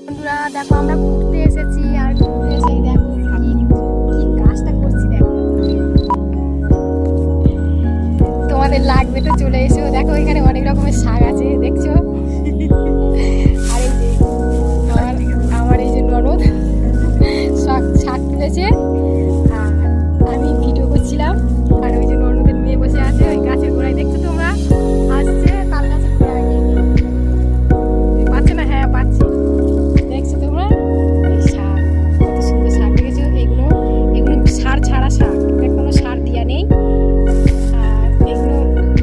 বন্ধুরা দেখো আমরা ঘুরতে এসেছি আর ঘুরতে এসেই দেখো কি কি কাজটা করছি দেখো। তোমাদের লাগবে তো চলে এসো, দেখো এখানে অনেক রকমের শাক আছে দেখছো। আর এই যে আমার এই যে ননদ শাক তুলেছে আর আমি ভিডিও করছিলাম। আর ওই যে ননদের মেয়ে বসে আছে ওই গাছের গোড়ায়, দেখছো তোমরা আসছে তাল গাছের গোড়ায়। পাচ্ছে না? হ্যাঁ পাচ্ছি। দেখছো তোমরা এই শাক, কত সুন্দর শাক দেখেছো। এগুলো সার ছাড়া শাক, কোনো সার দেওয়া নেই। আর এগুলো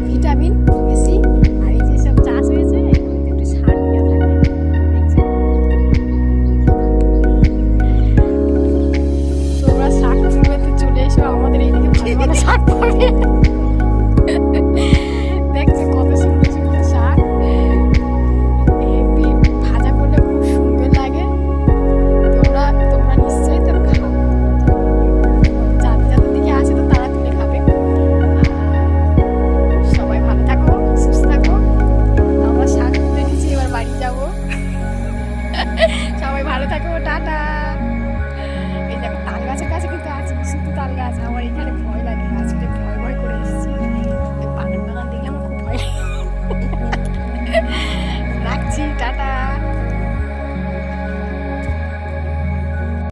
ভিটামিন বেশি। আর এই যে সব চাষ হয়েছে এগুলোতে একটু সার দেওয়া থাকে, দেখছো। তোমরা শাক তুলতে চলে এসো, আমাদের এইদিকে ভালো ভালো শাক পাবে। দেখছো কত সুন্দর সুন্দর শাক, ভাজা করলে খুব সুন্দর লাগে। তোমরা নিশ্চয়ই তো খাও, যাদের দিকে আছে তো তারা তুলে খাবে। সবাই ভালো থাকো, সুস্থ থাকো। আমরা শাক তুলে নিচ্ছি, এবার বাড়ি যাবো। সবাই ভালো থাকো, টাটা। এই দেখো তাল গাছের কাছে কিন্তু আছি, শুধু তাল গাছ। আমার এখানে ভয়